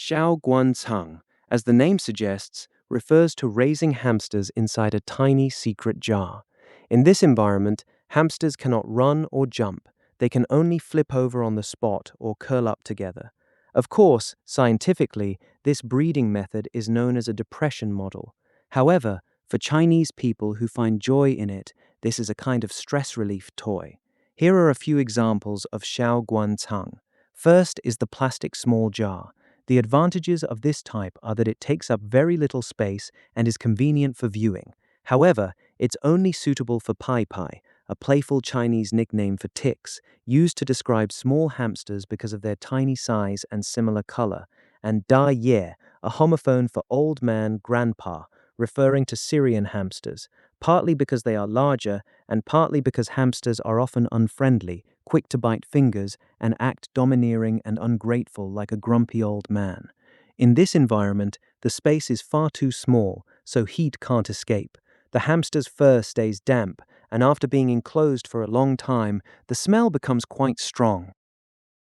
Xiao Guan Cang, as the name suggests, refers to raising hamsters inside a tiny secret jar. In this environment, hamsters cannot run or jump. They can only flip over on the spot or curl up together. Of course, scientifically, this breeding method is known as a depression model. However, for Chinese people who find joy in it, this is a kind of stress relief toy. Here are a few examples of Xiao Guan Cang. First is the plastic small jar. The advantages of this type are that it takes up very little space and is convenient for viewing. However, it's only suitable for pai pai, a playful Chinese nickname for ticks, used to describe small hamsters because of their tiny size and similar color, and da ye, a homophone for old man, grandpa, referring to Syrian hamsters, partly because they are larger and partly because hamsters are often unfriendly, quick to bite fingers, and act domineering and ungrateful like a grumpy old man. In this environment, the space is far too small, so heat can't escape. The hamster's fur stays damp, and after being enclosed for a long time, the smell becomes quite strong.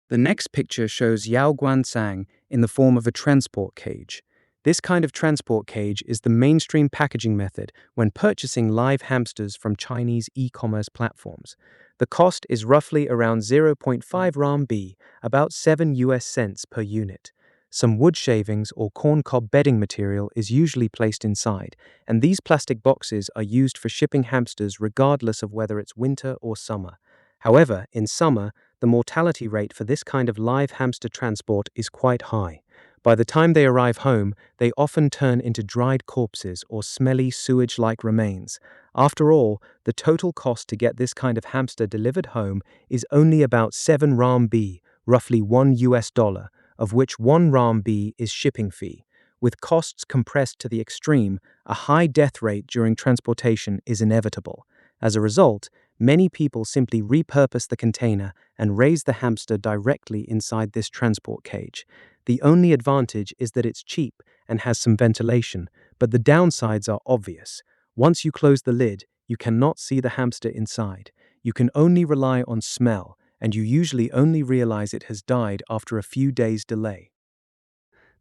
The next picture shows Xiao Guan Cang in the form of a transport cage. This kind of transport cage is the mainstream packaging method when purchasing live hamsters from Chinese e-commerce platforms. The cost is roughly around 0.5 RMB, about 7 US cents per unit. Some wood shavings or corncob bedding material is usually placed inside, and these plastic boxes are used for shipping hamsters regardless of whether it's winter or summer. However, in summer, the mortality rate for this kind of live hamster transport is quite high. By the time they arrive home, they often turn into dried corpses or smelly sewage-like remains. After all, the total cost to get this kind of hamster delivered home is only about 7 RMB, roughly $1, of which 1 RMB is shipping fee. With costs compressed to the extreme, a high death rate during transportation is inevitable. As a result, many people simply repurpose the container and raise the hamster directly inside this transport cage. The only advantage is that it's cheap and has some ventilation, but the downsides are obvious. Once you close the lid, you cannot see the hamster inside. You can only rely on smell, and you usually only realize it has died after a few days' delay.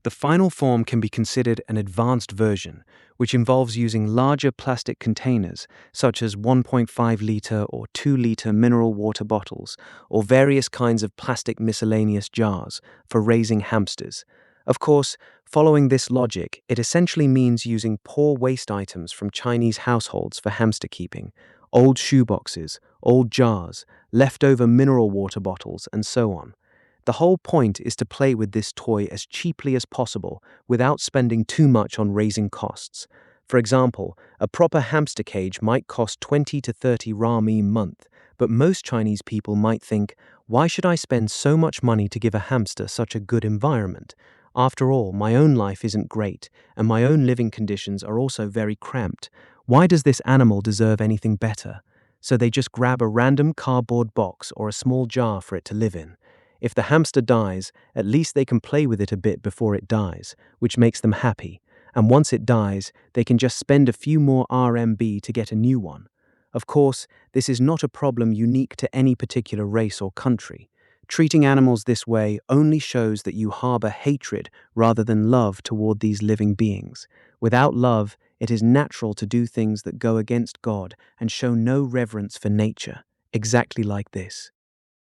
The final form can be considered an advanced version, which involves using larger plastic containers, such as 1.5-liter or 2-liter mineral water bottles, or various kinds of plastic miscellaneous jars, for raising hamsters. Of course, following this logic, it essentially means using poor waste items from Chinese households for hamster keeping: old shoeboxes, old jars, leftover mineral water bottles, and so on. The whole point is to play with this toy as cheaply as possible without spending too much on raising costs. For example, a proper hamster cage might cost 20 to 30 RMB a month, but most Chinese people might think, why should I spend so much money to give a hamster such a good environment? After all, my own life isn't great, and my own living conditions are also very cramped. Why does this animal deserve anything better? So they just grab a random cardboard box or a small jar for it to live in. If the hamster dies, at least they can play with it a bit before it dies, which makes them happy. And once it dies, they can just spend a few more RMB to get a new one. Of course, this is not a problem unique to any particular race or country. Treating animals this way only shows that you harbor hatred rather than love toward these living beings. Without love, it is natural to do things that go against God and show no reverence for nature, exactly like this.